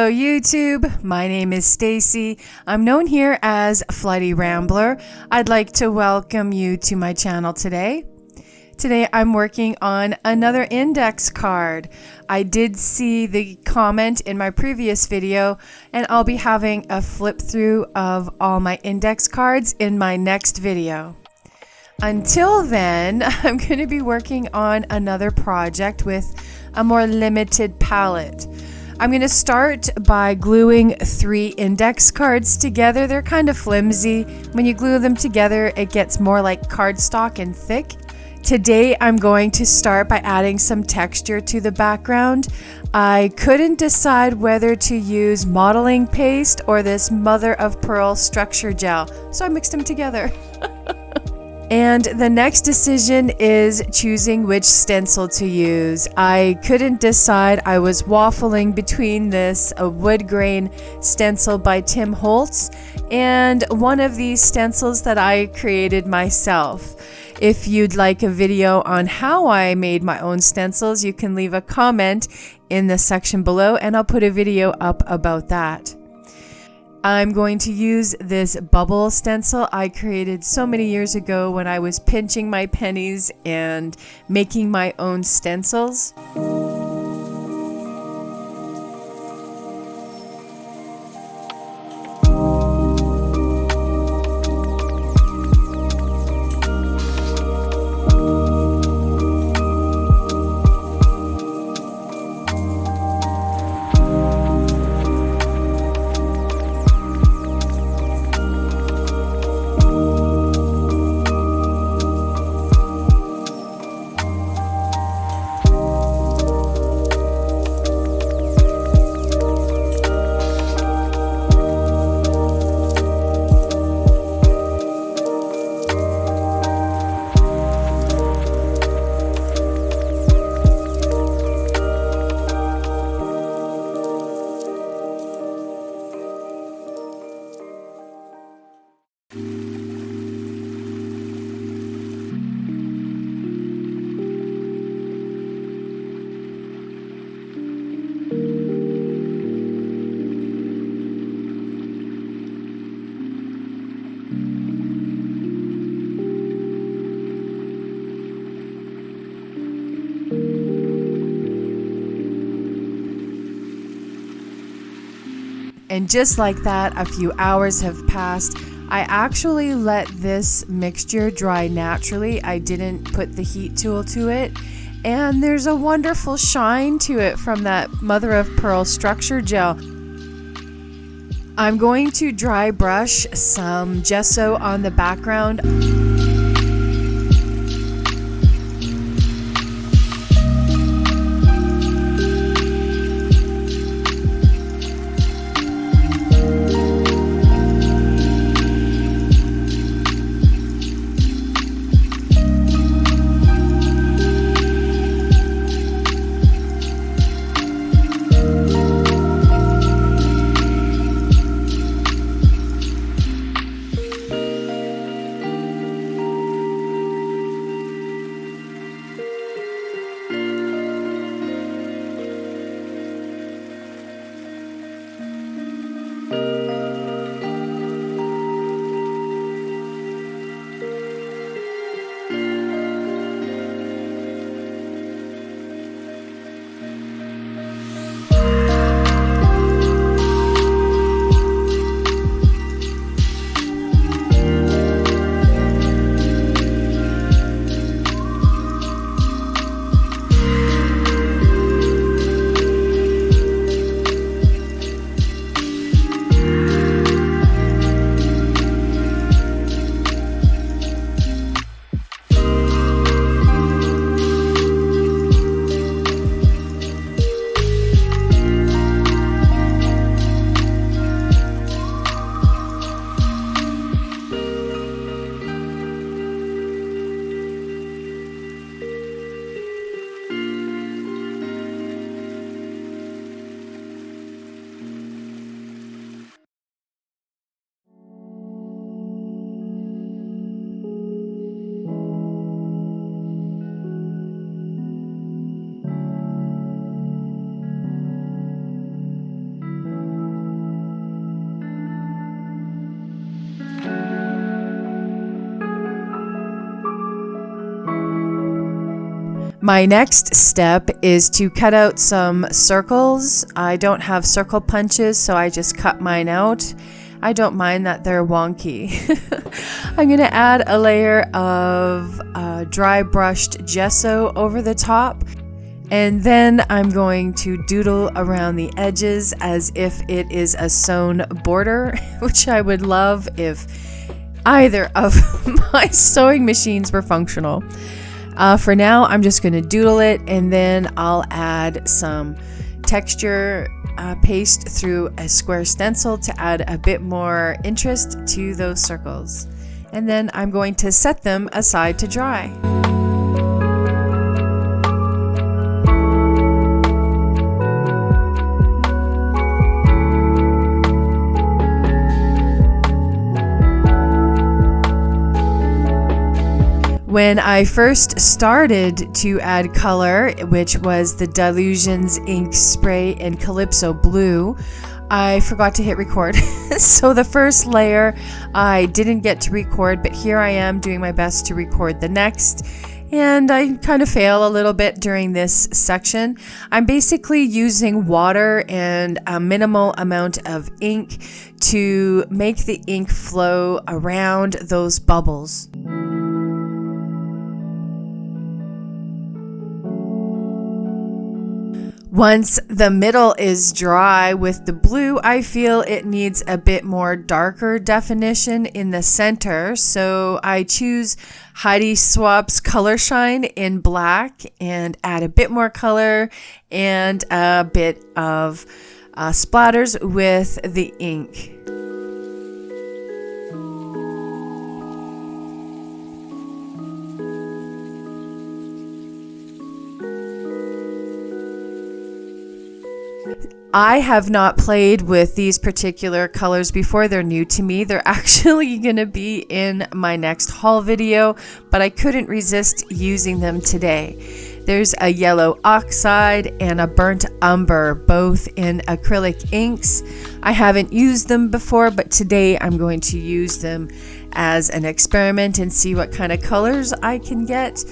Hello YouTube, my name is Stacy. I'm known here as flightyrambler. I'd like to welcome you to my channel today. Today I'm working on another index card. I did see the comment in my previous video, and I'll be having a flip through of all my index cards in my next video. Until then, I'm going to be working on another project with a more limited palette. I'm going to start by gluing 3 index cards together. They're kind of flimsy. When you glue them together, it gets more like cardstock and thick. Today, I'm going to start by adding some texture to the background. I couldn't decide whether to use modeling paste or this mother of pearl structure gel, so I mixed them together. And the next decision is choosing which stencil to use. I couldn't decide. I was waffling between this wood grain stencil by Tim Holtz and one of these stencils that I created myself. If you'd like a video on how I made my own stencils, you can leave a comment in the section below and I'll put a video up about that. I'm going to use this bubble stencil I created so many years ago when I was pinching my pennies and making my own stencils. And just like that, a few hours have passed. I actually let this mixture dry naturally. I didn't put the heat tool to it. And there's a wonderful shine to it from that mother of pearl structure gel. I'm going to dry brush some gesso on the background. My next step is to cut out some circles. I don't have circle punches, so I just cut mine out. I don't mind that they're wonky. I'm going to add a layer of dry brushed gesso over the top, and then I'm going to doodle around the edges as if it is a sewn border, which I would love if either of my sewing machines were functional. For now, I'm just going to doodle it, and then I'll add some texture paste through a square stencil to add a bit more interest to those circles. And then I'm going to set them aside to dry. When I first started to add color, which was the Dylusions ink spray in Calypso Blue, I forgot to hit record. So the first layer I didn't get to record, but here I am doing my best to record the next. And I kind of fail a little bit during this section. I'm basically using water and a minimal amount of ink to make the ink flow around those bubbles. Once the middle is dry with the blue, I feel it needs a bit more darker definition in the center. So I choose Heidi Swapp's Color Shine in black and add a bit more color and a bit of splatters with the ink. I have not played with these particular colors before. They're new to me. They're actually going to be in my next haul video, but I couldn't resist using them today. There's a yellow oxide and a burnt umber, both in acrylic inks. I haven't used them before, but today I'm going to use them as an experiment and see what kind of colors I can get.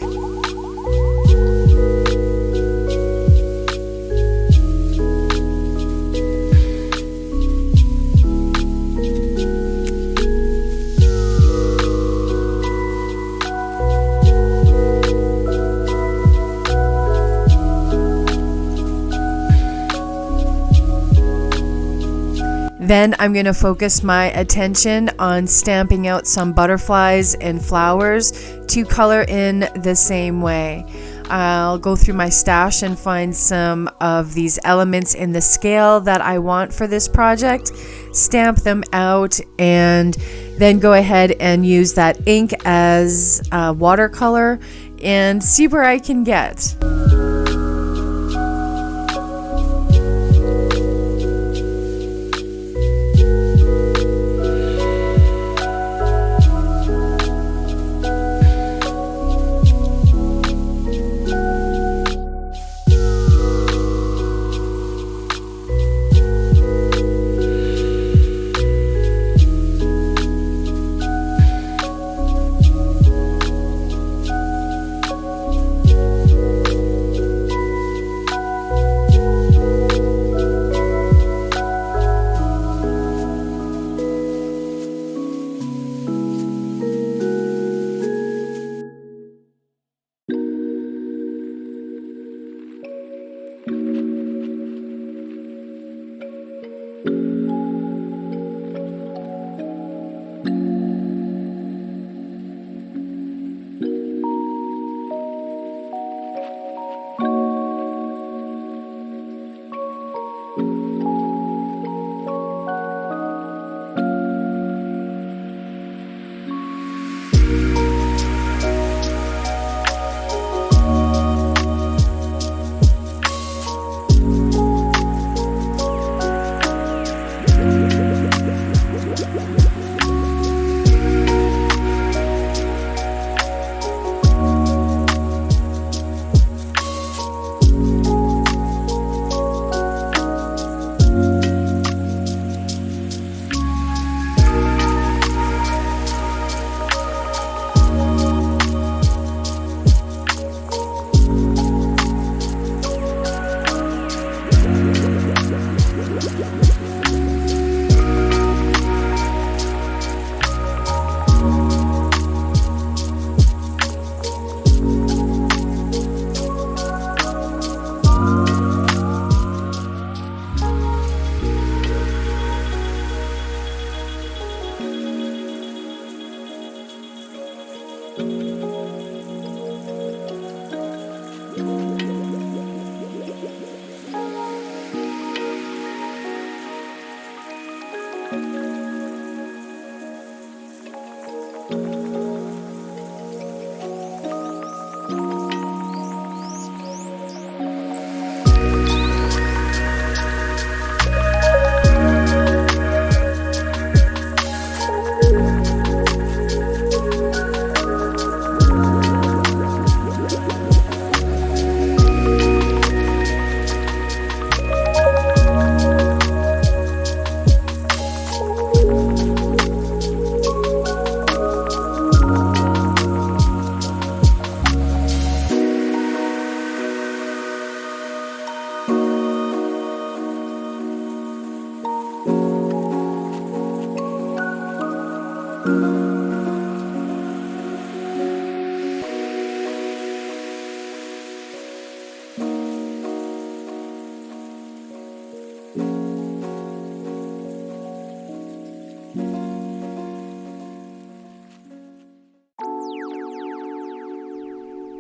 Then I'm going to focus my attention on stamping out some butterflies and flowers to color in the same way. I'll go through my stash and find some of these elements in the scale that I want for this project, stamp them out, and then go ahead and use that ink as watercolor and see where I can get.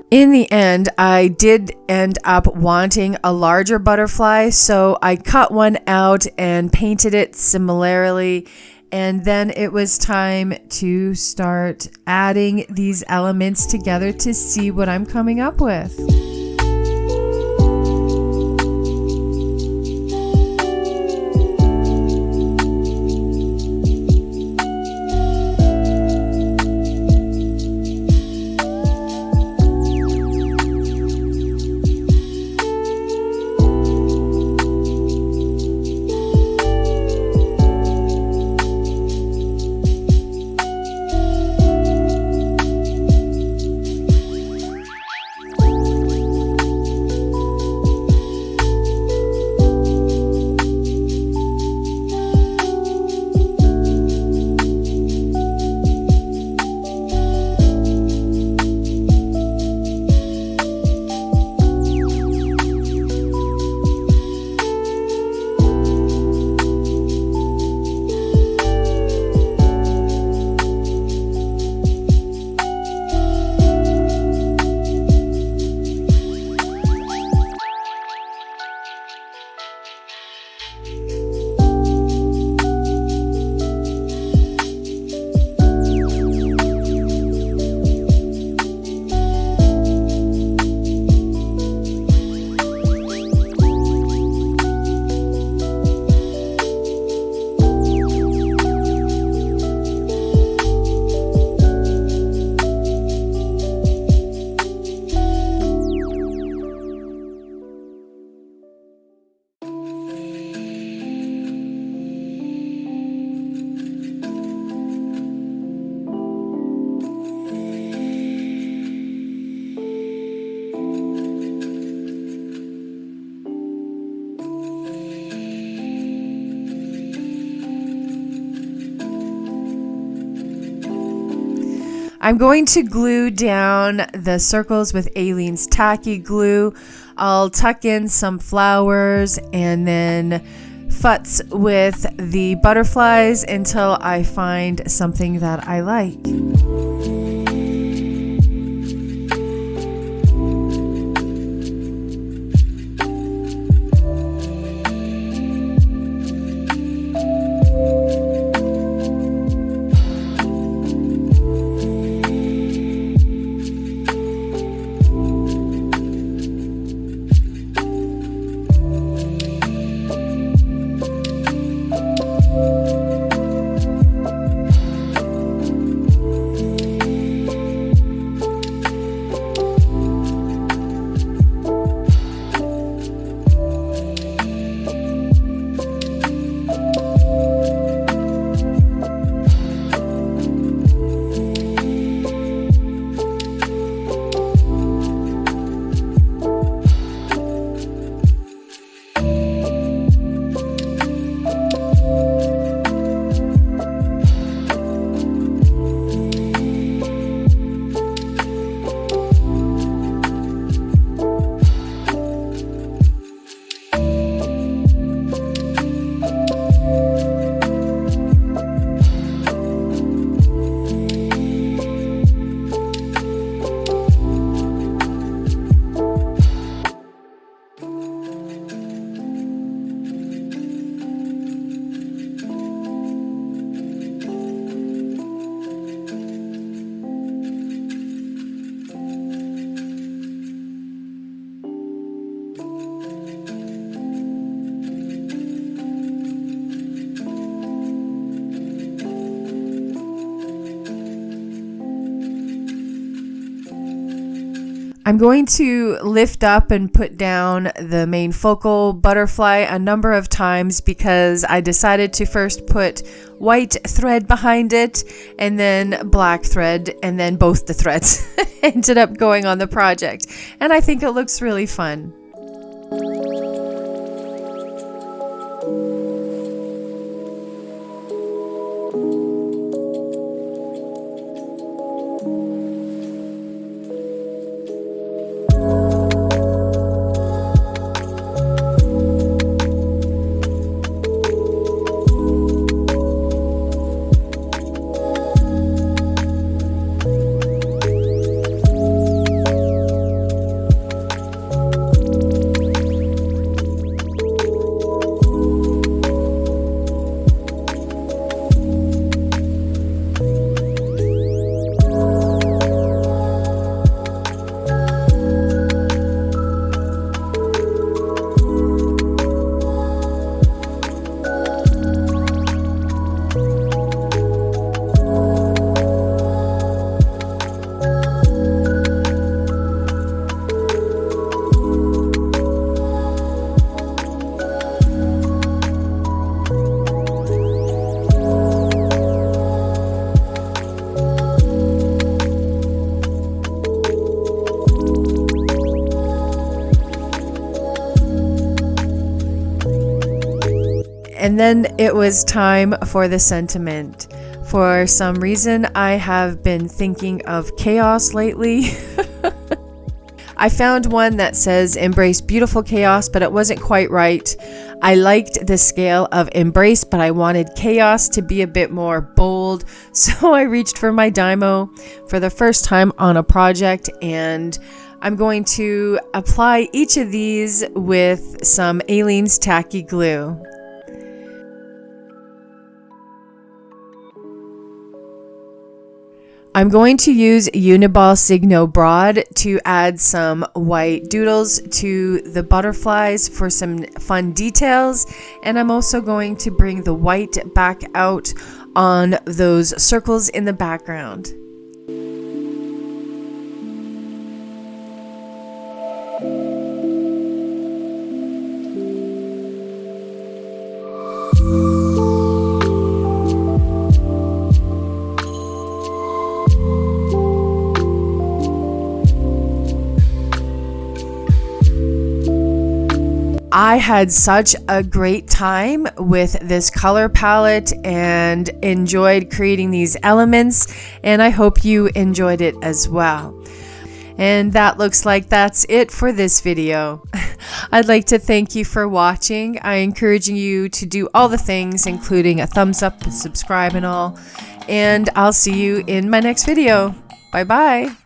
In the end, I did end up wanting a larger butterfly, so I cut one out and painted it similarly. And then it was time to start adding these elements together to see what I'm coming up with. I'm going to glue down the circles with Aleene's tacky glue. I'll tuck in some flowers and then futz with the butterflies until I find something that I like. I'm going to lift up and put down the main focal butterfly a number of times because I decided to first put white thread behind it and then black thread, and then both the threads ended up going on the project. And I think it looks really fun. And then it was time for the sentiment. For some reason, I have been thinking of chaos lately. I found one that says embrace beautiful chaos, but it wasn't quite right. I liked the scale of embrace, but I wanted chaos to be a bit more bold. So I reached for my Dymo for the first time on a project, and I'm going to apply each of these with some Aleene's tacky glue. I'm going to use Uniball Signo Broad to add some white doodles to the butterflies for some fun details, and I'm also going to bring the white back out on those circles in the background. I had such a great time with this color palette and enjoyed creating these elements, and I hope you enjoyed it as well. And that looks like that's it for this video. I'd like to thank you for watching. I encourage you to do all the things, including a thumbs up, subscribe and all. And I'll see you in my next video. Bye bye.